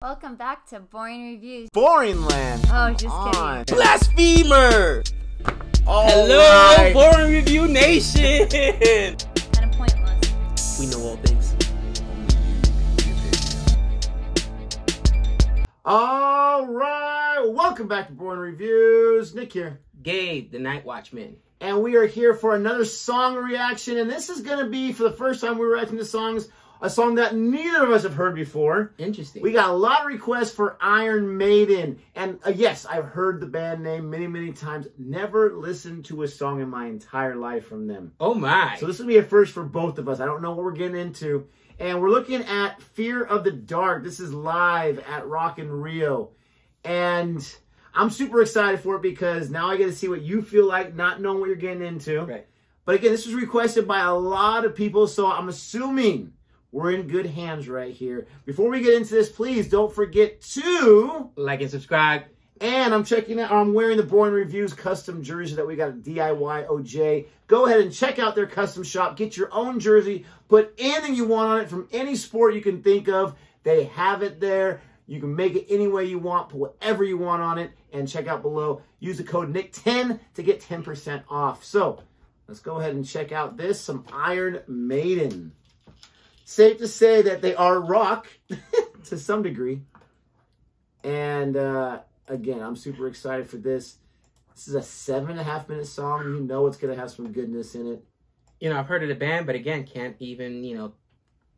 Welcome back to Boring Reviews. Boring land. Oh, just kidding. Blasphemer. Hello, right. Boring Review Nation. Kind of pointless. We know all things. All right. Welcome back to Boring Reviews. Nick here. Gabe, the Night Watchman. And we are here for another song reaction. And this is going to be, for the first time we're reacting to songs, a song that neither of us have heard before. Interesting. We got a lot of requests for Iron Maiden. And yes, I've heard the band name many, many times. Never listened to a song in my entire life from them. Oh my. So this will be a first for both of us. I don't know what we're getting into. And we're looking at Fear of the Dark. This is live at Rock in Rio. And I'm super excited for it because now I get to see what you feel like, not knowing what you're getting into. Right. But again, this was requested by a lot of people, so I'm assuming we're in good hands right here. Before we get into this, please don't forget to like and subscribe. And I'm wearing the Boring Reviews custom jersey that we got at DIY OJ. Go ahead and check out their custom shop. Get your own jersey. Put anything you want on it from any sport you can think of. They have it there. You can make it any way you want. Put whatever you want on it. And check out below. Use the code NICK10 to get 10% off. So let's go ahead and check out this. Some Iron Maiden. Safe to say that they are rock to some degree. And again, I'm super excited for this. This is a 7.5-minute song. You know it's going to have some goodness in it. You know, I've heard of the band, but again, can't even,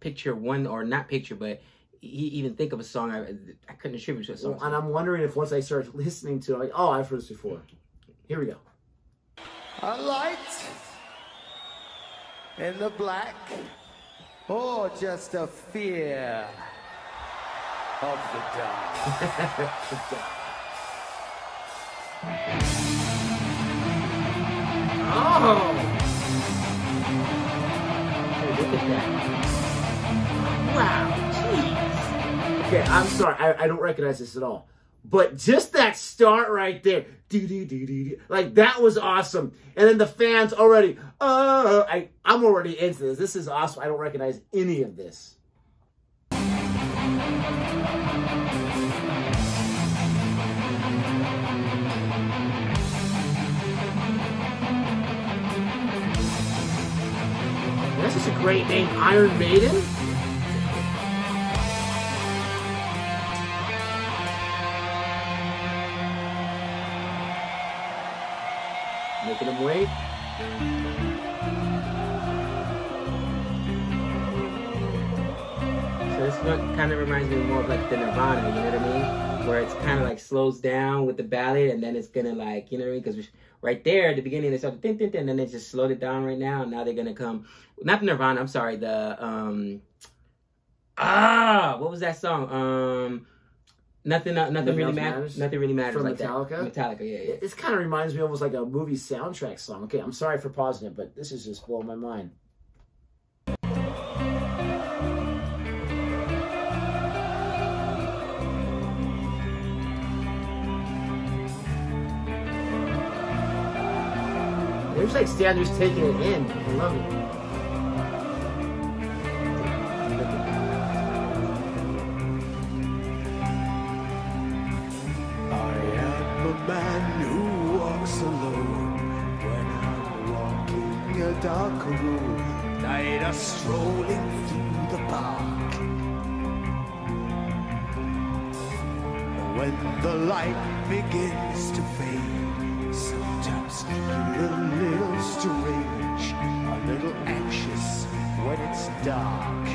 picture one, or not picture, but even think of a song I couldn't attribute to a song. Well, and I'm wondering if once I start listening to it, like, oh, I've heard this before. Here we go. A light in the black. Or just a fear of the dark. Oh! Hey, look at that. Wow, jeez. Okay, I'm sorry. I don't recognize this at all. But just that start right there, like that was awesome. And then the fans already, I'm already into this. This is awesome. I don't recognize any of this. That's just a great name, Iron Maiden. Making them wait. So this one kind of reminds me more of like the Nirvana, you know what I mean? Where it's kind of like slows down with the ballad, and then it's gonna like, you know what I mean? Because right there at the beginning they started din, din, din, and then they just slowed it down right now, and now they're gonna come. Not the Nirvana, I'm sorry, the what was that song? Nothing really matters. Nothing really matters. From like Metallica? That. Metallica, yeah. This kind of reminds me almost like a movie soundtrack song. Okay, I'm sorry for pausing it, but this is just blowing my mind. There's like standards taking it in. I love it. Man who walks alone when I'm walking a dark road, night are strolling through the park. When the light begins to fade, sometimes feel a little strange, a little anxious when it's dark.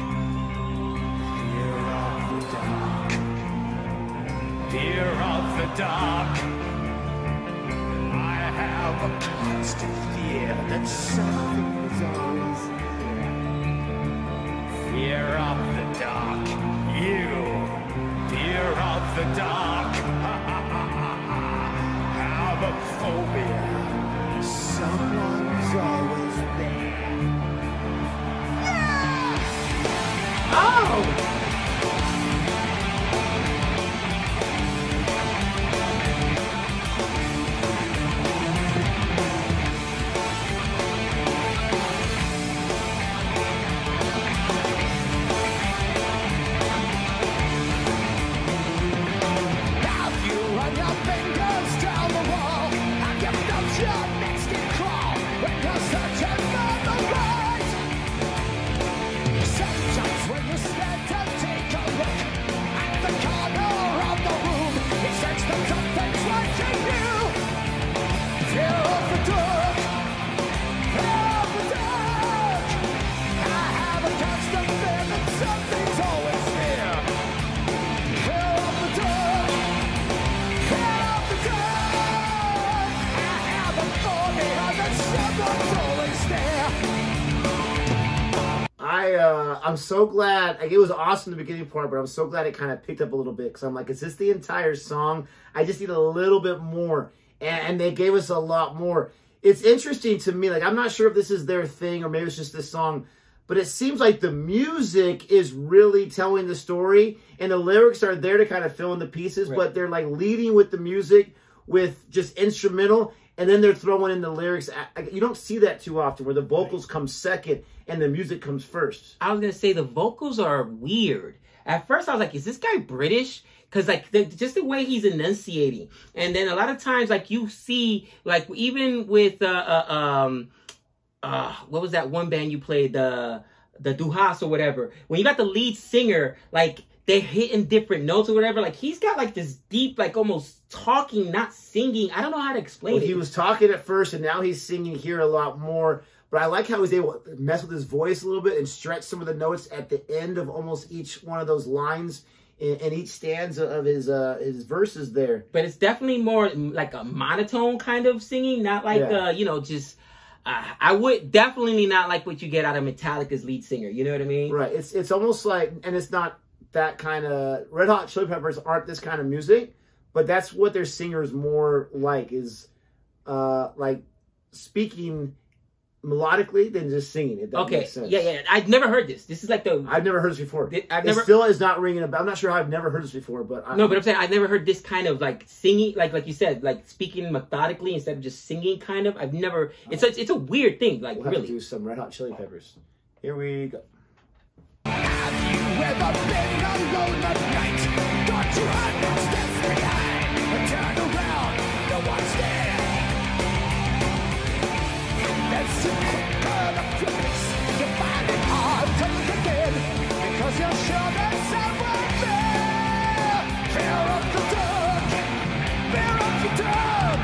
Fear of the dark. Fear of the dark. I have a constant fear that something's always there. Fear of the dark. You. Fear of the dark. Have a phobia. Someone's always there. Oh! I'm so glad. Like, it was awesome the beginning part, but I'm so glad it kind of picked up a little bit because I'm like, is this the entire song? I just need a little bit more, and they gave us a lot more. It's interesting to me. Like, I'm not sure if this is their thing or maybe it's just this song, but it seems like the music is really telling the story, and the lyrics are there to kind of fill in the pieces, but they're like leading with the music with just instrumental, and then they're throwing in the lyrics. You don't see that too often, where the vocals come second and the music comes first. I was going to say the vocals are weird. At first, I was like, is this guy British? Because, like, just the way he's enunciating. And then a lot of times, like, you see, like, even with, what was that one band you played? The Duhas or whatever. When you got the lead singer, like, they're hitting different notes or whatever. Like, he's got, like, this deep, like, almost talking, not singing. I don't know how to explain it. He was talking at first, and now he's singing here a lot more. But I like how he's able to mess with his voice a little bit and stretch some of the notes at the end of almost each one of those lines in each stanza of his verses there. But it's definitely more like a monotone kind of singing, not like, you know, just... I would definitely not like what you get out of Metallica's lead singer. You know what I mean? Right. It's almost like, and it's not that kind of... Red Hot Chili Peppers aren't this kind of music, but that's what their singers more like, is like speaking melodically than just singing. If that makes sense. Yeah. I've never heard this. This is like the... I've never heard this before. It still is not ringing a bell. I'm not sure how I've never heard this before, but... No, but I'm saying I've never heard this kind of like singing, like you said, like speaking methodically instead of just singing kind of. I've never... It's a weird thing, like, we'll really. have to do some Red Hot Chili Peppers. Here we go. Have you ever been alone at night? Got your hand steps behind and turn around, no one's there. As you turn up your face, you find it hard to look again because you're sure there's someone there. Fear of the dark, fear of the dark.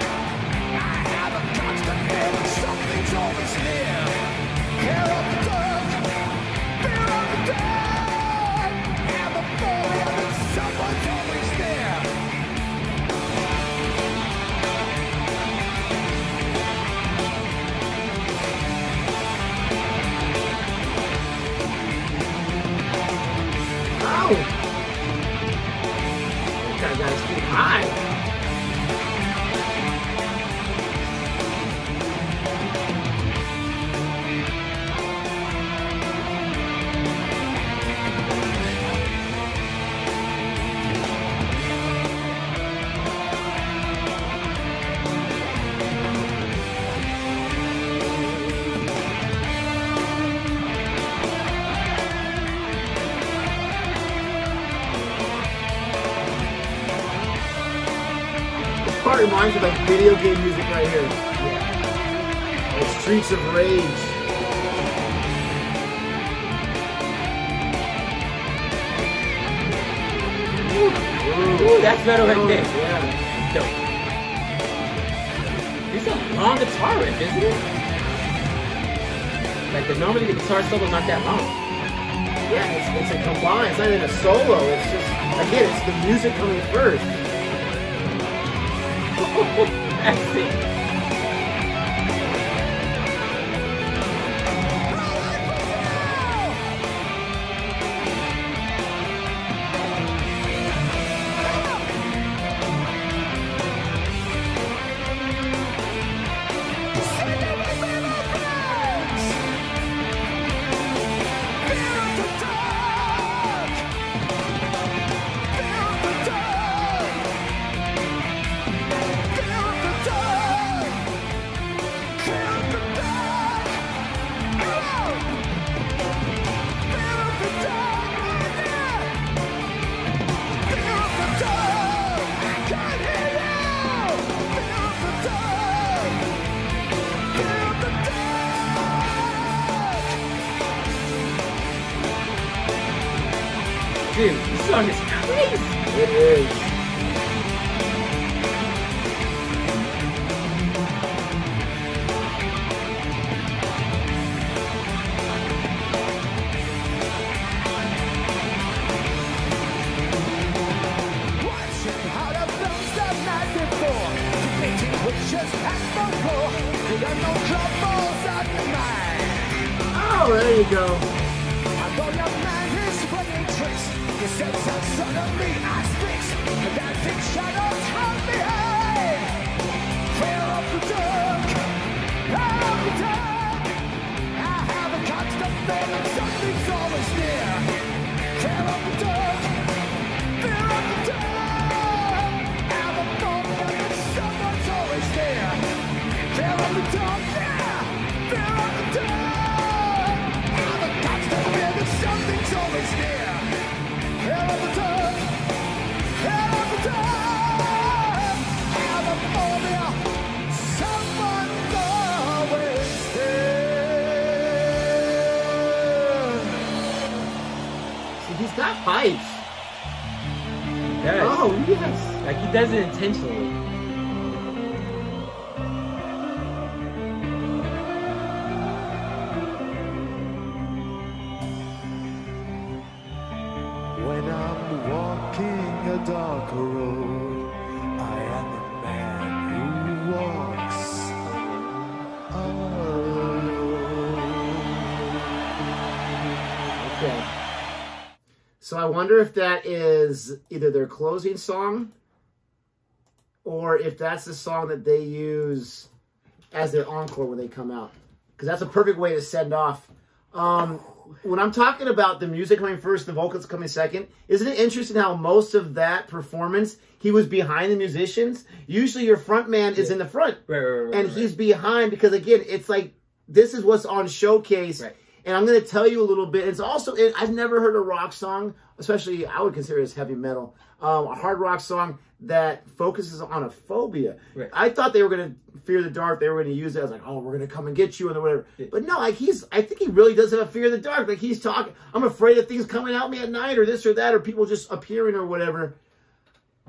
I have a constant feeling something's always near. Fear of the dark, fear of the dark. And the fear that someone's always there. That guy's too high. Part reminds me of like video game music right here. Yeah. Like Streets of Rage. Ooh, that's metal right there. Yeah. Dope. It's a long guitar riff, isn't it? Like, normally the guitar solos aren't that long. Yeah, it's a combined. It's not even a solo. It's just, again, it's the music coming first. That's it. Dude, this song is crazy. It is. Watching how the films the night before, debating which is past the floor. There are no troubles on your mind. Oh, there you go. I know you're does. Oh, yes. Like, he does it intentionally. When I'm walking a dark road, I am a man who walks alone. Okay. So I wonder if that is either their closing song or if that's the song that they use as their encore when they come out. Because that's a perfect way to send off. When I'm talking about the music coming first, the vocals coming second, isn't it interesting how most of that performance, he was behind the musicians? Usually your front man is in the front. Right, and he's behind because, again, it's like, this is what's on Showcase. Right. And I'm going to tell you a little bit. It's also, I've never heard a rock song, especially I would consider it as heavy metal, a hard rock song that focuses on a phobia. Right. I thought they were going to fear the dark. They were going to use it. I was like, oh, we're going to come and get you and whatever. Yeah. But no, like I think he really does have a fear of the dark. Like he's talking, I'm afraid of things coming at me at night or this or that or people just appearing or whatever.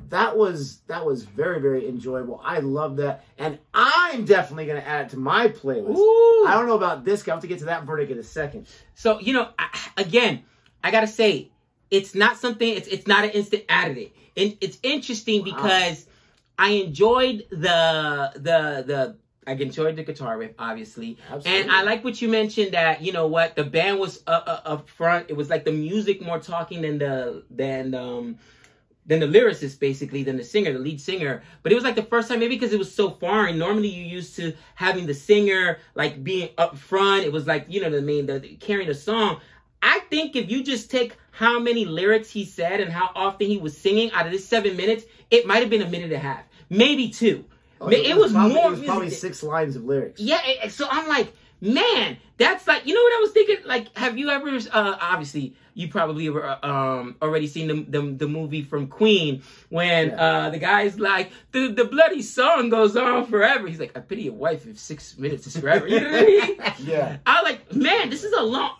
That was very, very enjoyable. I love that. And I'm definitely going to add it to my playlist. Ooh. I don't know about this guy. I'll have to get to that verdict in a second. So, you know, again, I got to say, it's not something, it's not an instant additive. And it's interesting because I enjoyed the I enjoyed the guitar riff, obviously. Absolutely. And I like what you mentioned that, you know what, the band was up front. It was like the music more talking than the lyricist, basically, than the singer, the lead singer. But it was like the first time, maybe because it was so foreign. Normally you used to having the singer like being up front. It was like, you know what I mean, carrying the song. I think if you just take how many lyrics he said and how often he was singing out of this 7 minutes, it might have been a minute and a half, maybe 2. Oh, it was probably, more. It was probably 6 lines of lyrics. Yeah, so I'm like, man, that's like, you know what I was thinking? Like, have you ever, obviously, you probably already seen the movie from Queen when the guy's like, the bloody song goes on forever. He's like, I pity your wife if 6 minutes is forever. You know what I mean? Yeah. I was like, man, this is a long...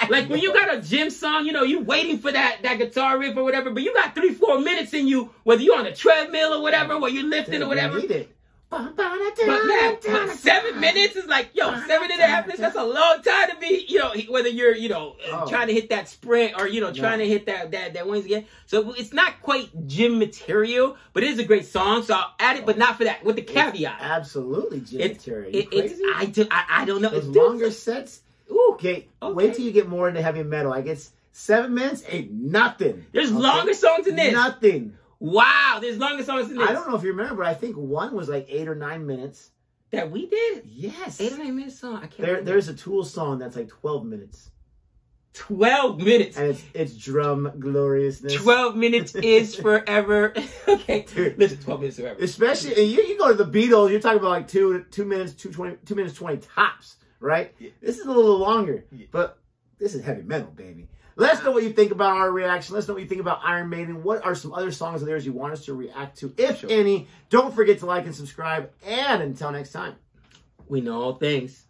Like when you got a gym song, you know, you waiting for that guitar riff or whatever, but you got 3-4 minutes in you, whether you're on a treadmill or whatever, where you're lifting or whatever. You need it. But man, 7 minutes is like, yo, 7.5 minutes, that's a long time to be, you know, whether you're, you know, trying to hit that sprint or, you know, trying to hit that wings again. So it's not quite gym material, but it is a great song. So I'll add it, but not for that, with the caveat. Absolutely gym material. You crazy? I don't know. Those longer sets. Ooh, okay, wait till you get more into heavy metal. I guess 7 minutes ain't nothing. There's longer songs than this. Nothing. Wow, there's longer songs than this. I don't know if you remember, but I think one was like 8 or 9 minutes. That we did? Yes. 8 or 9 minute song. I can't remember. There's a Tool song that's like 12 minutes. 12 minutes. And it's drum gloriousness. 12 minutes is forever. Okay, dude, listen, 12 minutes forever. Especially, you go to the Beatles, you're talking about like 2 minutes, 2 minutes 20 tops. Right? Yeah. This is a little longer, but this is heavy metal, baby. Let us know what you think about our reaction. Let us know what you think about Iron Maiden. What are some other songs of theirs you want us to react to, if any? Don't forget to like and subscribe. And until next time, we know all things.